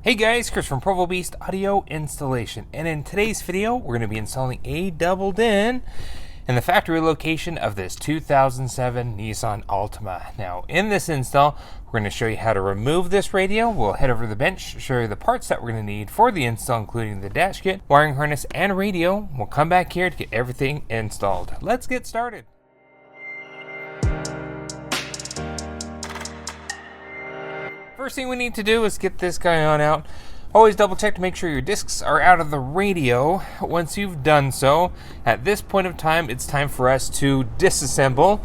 Hey guys, Chris from Provo Beast Audio Installation, and in today's video we're going to be installing a double-din in the factory location of this 2007 Nissan Altima. Now in this install we're going to show you how to remove this radio. We'll head over to the bench, show you the parts that we're going to need for the install, including the dash kit, wiring harness, and radio. We'll come back here to get everything installed. Let's get started. First thing we need to do is get this guy on out. Always double check to make sure your discs are out of the radio. Once you've done so, at this point of time, it's time for us to disassemble.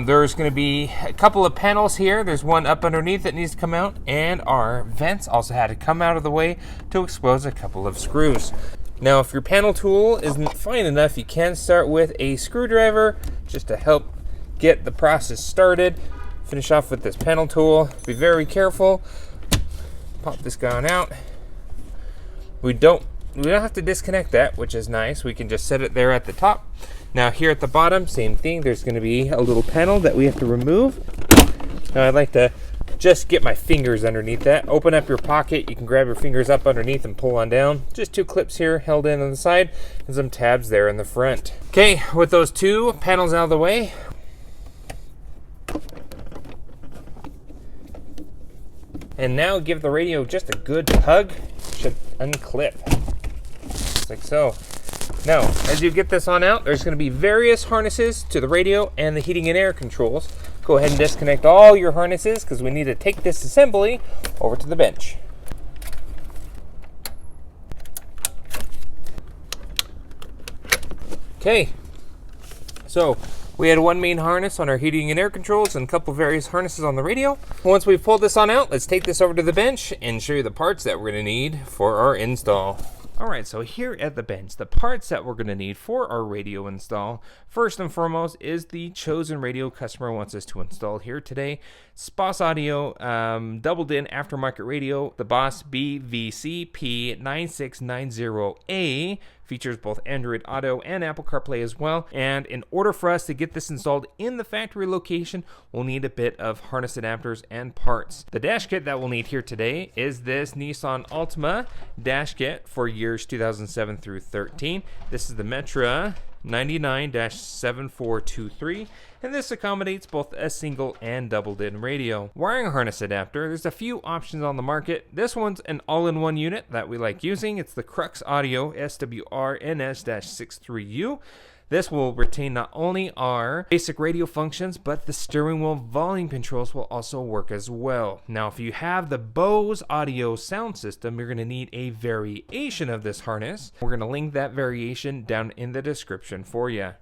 There's going to be a couple of panels here. There's one up underneath that needs to come out, and our vents also had to come out of the way to expose a couple of screws. Now, if your panel tool isn't fine enough, you can start with a screwdriver just to help get the process started. Finish off with this panel tool. Be very careful. Pop this guy on out. We don't have to disconnect that, which is nice. We can just set it there at the top. Now here at the bottom, same thing. There's going to be a little panel that we have to remove. Now I'd like to just get my fingers underneath that. Open up your pocket. You can grab your fingers up underneath and pull on down. Just two clips here held in on the side and some tabs there in the front. Okay, with those two panels out of the way, and now give the radio just a good tug. Should unclip, just like so. Now, as you get this on out, there's going to be various harnesses to the radio and the heating and air controls. Go ahead and disconnect all your harnesses because we need to take this assembly over to the bench. Okay, so we had one main harness on our heating and air controls and a couple various harnesses on the radio. Once we've pulled this on out, let's take this over to the bench and show you the parts that we're going to need for our install. Alright, so here at the bench, the parts that we're going to need for our radio install, first and foremost, is the chosen radio customer wants us to install here today. It's Bose Audio double-din aftermarket radio, the Bose BVCP9690A. Features both Android Auto and Apple Carplay as well. And in order for us to get this installed in the factory location, we'll need a bit of harness adapters and parts. The dash kit that we'll need here today is this Nissan Altima dash kit for years 2007 through 13. This is the Metra 99-7423, and this accommodates both a single and double-din radio. Wiring harness adapter, there's a few options on the market. This one's an all-in-one unit that we like using. It's the Crux Audio SWR-NS-63U. This will retain not only our basic radio functions, but the steering wheel volume controls will also work as well. Now, if you have the Bose audio sound system, you're going to need a variation of this harness. We're going to link that variation down in the description for you.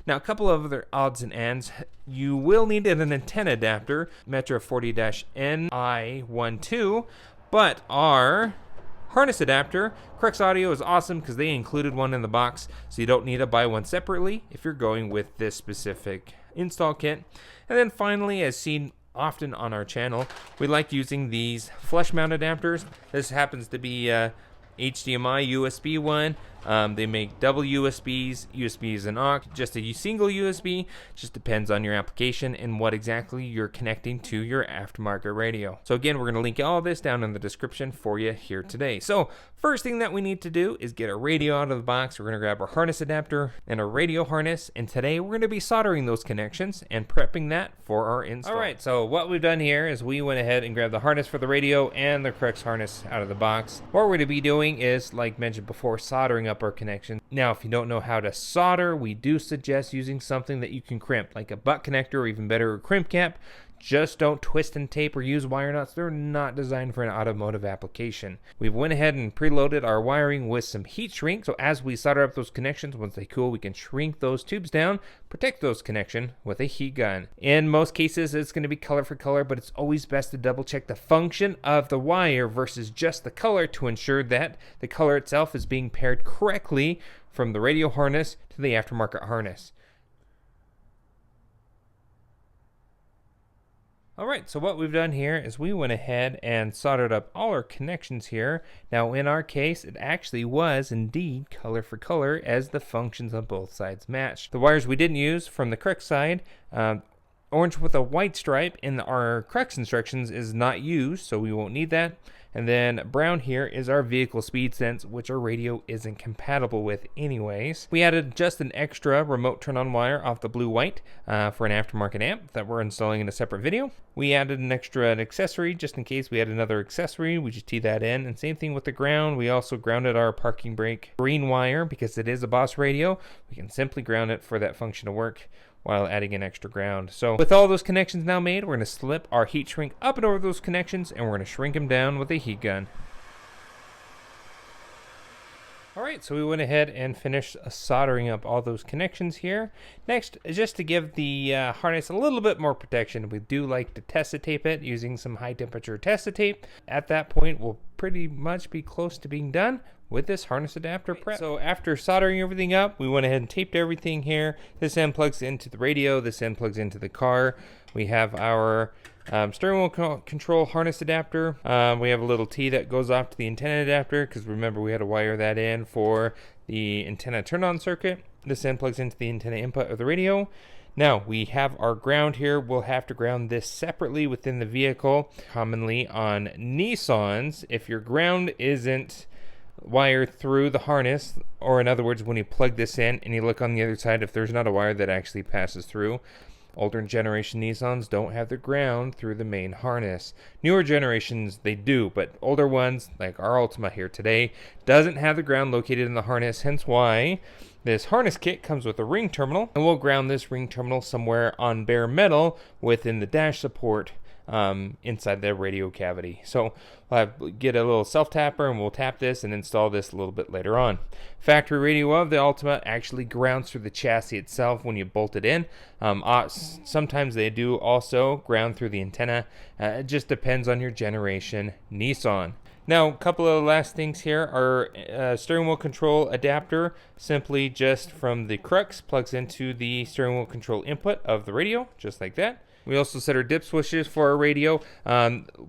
Now, a couple of other odds and ends. You will need an antenna adapter, Metra 40-NI12, but our harness adapter, Crux Audio, is awesome because they included one in the box, so you don't need to buy one separately if you're going with this specific install kit. And then finally, as seen often on our channel, we like using these flush mount adapters. This happens to be HDMI USB one. They make double USBs, USBs and aux, just a single USB. Just depends on your application and what exactly you're connecting to your aftermarket radio. So again, we're going to link all this down in the description for you here today. So first thing that we need to do is get our radio out of the box. We're going to grab our harness adapter and a radio harness, and today we're going to be soldering those connections and prepping that for our install. Alright, so what we've done here is we went ahead and grabbed the harness for the radio and the Crux harness out of the box. What we're going to be doing is, like mentioned before, soldering up our connection. Now, if you don't know how to solder, we do suggest using something that you can crimp, like a butt connector or even better, a crimp cap. Just don't twist and tape or use wire nuts. They're not designed for an automotive application. We've went ahead and preloaded our wiring with some heat shrink, so as we solder up those connections, once they cool, we can shrink those tubes down, protect those connections with a heat gun. In most cases, it's going to be color for color, but it's always best to double check the function of the wire versus just the color to ensure that the color itself is being paired correctly from the radio harness to the aftermarket harness. Alright, so what we've done here is we went ahead and soldered up all our connections here. Now in our case, it actually was indeed color for color as the functions on both sides matched. The wires we didn't use from the Crux side, orange with a white stripe in our Crux instructions is not used, so we won't need that. And then brown here is our vehicle speed sense, which our radio isn't compatible with anyways. We added just an extra remote turn on wire off the blue white for an aftermarket amp that we're installing in a separate video. We added an extra accessory just in case we had another accessory. We just tee that in. And same thing with the ground. We also grounded our parking brake green wire because it is a Bose radio. We can simply ground it for that function to work while adding an extra ground. So with all those connections now made, we're going to slip our heat shrink up and over those connections, and we're going to shrink them down with a heat gun. Alright, so we went ahead and finished soldering up all those connections here. Next, just to give the harness a little bit more protection, we do like to testa tape it using some high temperature testa tape. At that point, we'll pretty much be close to being done with this harness adapter prep. So after soldering everything up, we went ahead and taped everything here. This end plugs into the radio, this end plugs into the car. We have our steering wheel control harness adapter. We have a little T that goes off to the antenna adapter, because remember we had to wire that in for the antenna turn-on circuit. This end plugs into the antenna input of the radio. Now we have our ground here. We'll have to ground this separately within the vehicle. Commonly on Nissans, if your ground isn't wire through the harness, or in other words, when you plug this in and you look on the other side, if there's not a wire that actually passes through, older generation Nissans don't have the ground through the main harness. Newer generations, they do, but older ones, like our Altima here today, doesn't have the ground located in the harness, hence why this harness kit comes with a ring terminal, and we'll ground this ring terminal somewhere on bare metal within the dash support inside the radio cavity. So we'll get a little self-tapper and we'll tap this and install this a little bit later on. Factory radio of the Altima actually grounds through the chassis itself when you bolt it in. Sometimes they do also ground through the antenna. It just depends on your generation Nissan. Now, a couple of last things here. Our steering wheel control adapter, simply just from the Crux, plugs into the steering wheel control input of the radio, just like that. We also set our dip switches for our radio.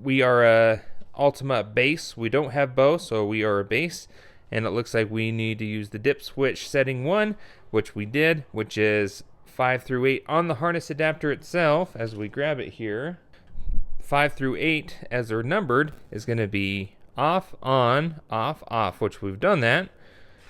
We are a Altima base. We don't have Bose, so we are a base. And it looks like we need to use the dip switch setting 1, which we did, which is 5 through 8 on the harness adapter itself. As we grab it here, 5 through 8, as they're numbered, is going to be off, on, off, off, which we've done that.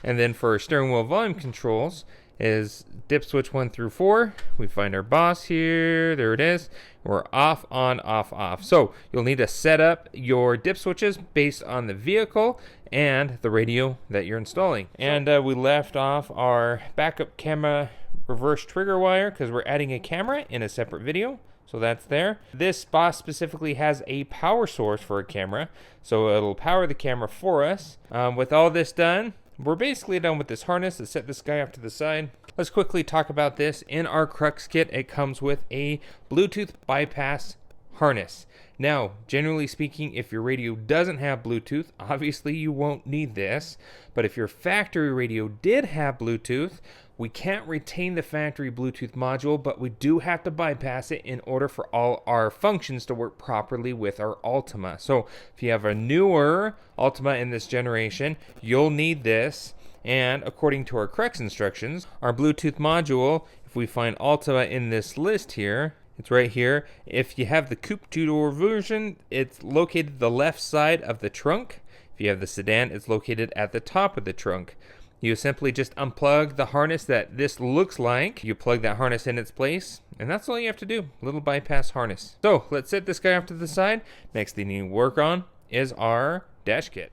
And then for our steering wheel volume controls is dip switch 1 through 4. We find our Bose here. There it is. We're off, on, off, off. So you'll need to set up your dip switches based on the vehicle and the radio that you're installing. And we left off our backup camera reverse trigger wire because we're adding a camera in a separate video. So that's there. This Bose specifically has a power source for a camera, so it'll power the camera for us. With all this done, we're basically done with this harness. Let's set this guy off to the side. Let's quickly talk about this. In our Crux kit, it comes with a Bluetooth bypass harness. Now, generally speaking, if your radio doesn't have Bluetooth, obviously you won't need this. But if your factory radio did have Bluetooth, we can't retain the factory Bluetooth module, but we do have to bypass it in order for all our functions to work properly with our Altima. So if you have a newer Altima in this generation, you'll need this. And according to our Crux instructions, our Bluetooth module, if we find Altima in this list here, it's right here. If you have the coupe two-door version, it's located the left side of the trunk. If you have the sedan, it's located at the top of the trunk. You simply just unplug the harness that this looks like. You plug that harness in its place, and that's all you have to do. Little bypass harness. So let's set this guy off to the side. Next thing you need to work on is our dash kit.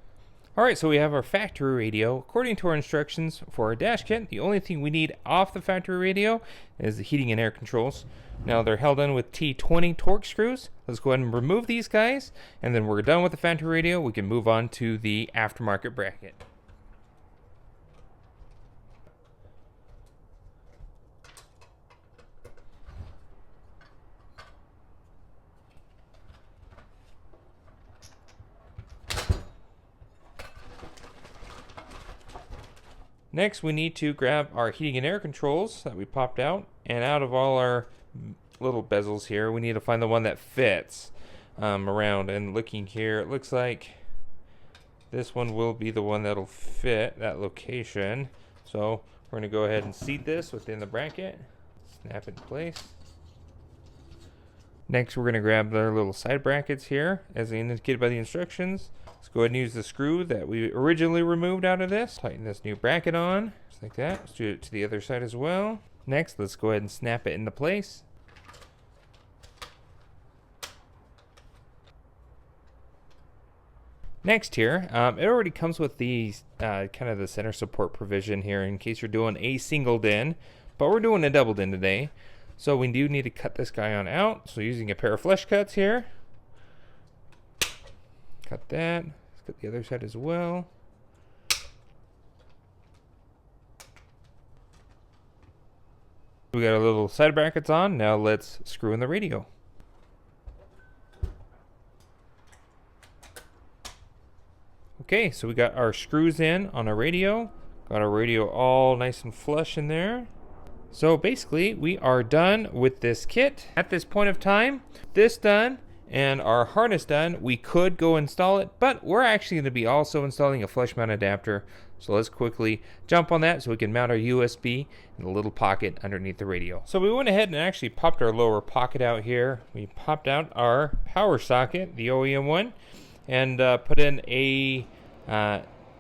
Alright, so we have our factory radio. According to our instructions for our dash kit, the only thing we need off the factory radio is the heating and air controls. Now they're held in with T20 torque screws. Let's go ahead and remove these guys, and then we're done with the factory radio. We can move on to the aftermarket bracket. Next, we need to grab our heating and air controls that we popped out, and out of all our little bezels here, we need to find the one that fits around. And looking here, it looks like this one will be the one that'll fit that location. So we're going to go ahead and seat this within the bracket, snap it in place. Next, we're going to grab our little side brackets here, as indicated by the instructions. Let's go ahead and use the screw that we originally removed out of this. Tighten this new bracket on, just like that. Let's do it to the other side as well. Next, let's go ahead and snap it into place. Next here, it already comes with the kind of the center support provision here in case you're doing a single din, but we're doing a double din today. So we do need to cut this guy on out. So using a pair of flush cuts here. Cut that. Let's cut the other side as well. We got our little side brackets on. Now let's screw in the radio. Okay, so we got our screws in on our radio. Got our radio all nice and flush in there. So basically, we are done with this kit. At this point of time, this done and our harness done, we could go install it, but we're actually going to be also installing a flush mount adapter. So let's quickly jump on that so we can mount our USB in the little pocket underneath the radio. So we went ahead and actually popped our lower pocket out here. We popped out our power socket, the OEM one, and put in an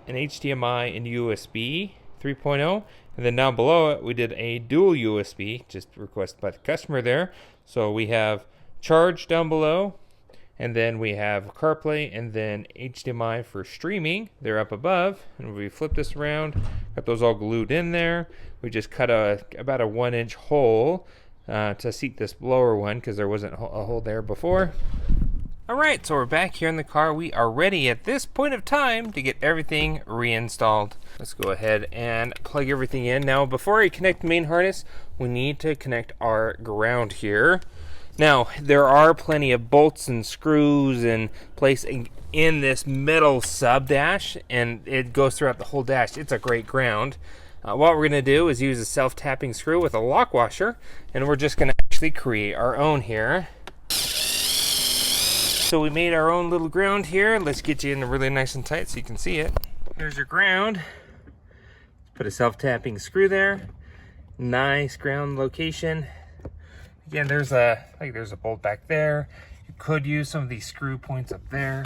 HDMI and USB 3.0, and then down below it we did a dual USB, just requested by the customer there. So we have charge down below, and then we have CarPlay, and then HDMI for streaming. They're up above, and we flip this around, got those all glued in there. We just cut about a 1-inch hole to seat this lower one because there wasn't a hole there before. Alright, so we're back here in the car. We are ready at this point of time to get everything reinstalled. Let's go ahead and plug everything in. Now, before I connect the main harness, we need to connect our ground here. Now, there are plenty of bolts and screws and placing in this metal sub dash, and it goes throughout the whole dash. It's a great ground. What we're going to do is use a self-tapping screw with a lock washer, and we're just going to actually create our own here. So we made our own little ground here. Let's get you in really nice and tight so you can see it. Here's your ground. Put a self-tapping screw there. Nice ground location. Again, there's a bolt back there. You could use some of these screw points up there.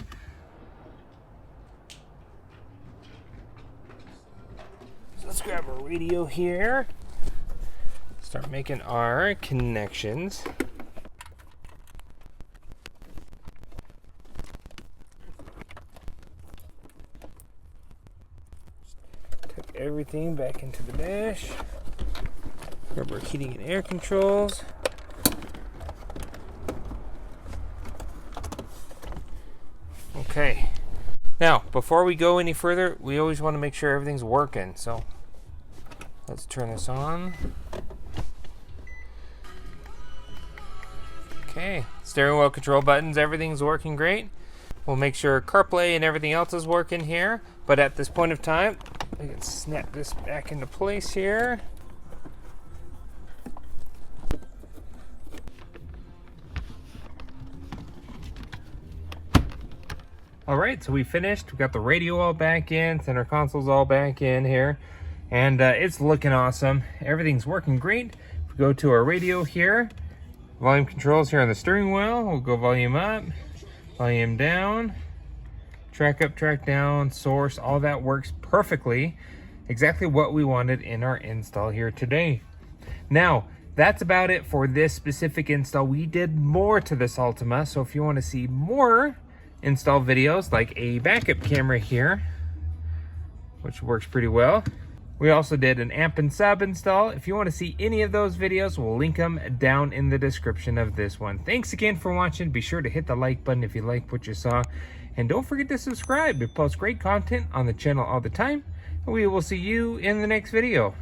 So let's grab our radio here. Start making our connections. Tuck everything back into the dash. Grab our heating and air controls. Okay, now before we go any further, we always want to make sure everything's working. So let's turn this on. Okay, steering wheel control buttons, everything's working great. We'll make sure CarPlay and everything else is working here. But at this point of time, we can snap this back into place here. Alright, so we finished. We got the radio all back in, center console's all back in here, and it's looking awesome. Everything's working great. If we go to our radio here, volume controls here on the steering wheel, we'll go volume up, volume down, track up, track down, source, all that works perfectly. Exactly what we wanted in our install here today. Now, that's about it for this specific install. We did more to this Altima, so if you want to see more install videos like a backup camera here, which works pretty well. We also did an amp and sub install. If you want to see any of those videos, we'll link them down in the description of this one. Thanks again for watching. Be sure to hit the like button if you like what you saw, and don't forget to subscribe. We post great content on the channel all the time, and we will see you in the next video.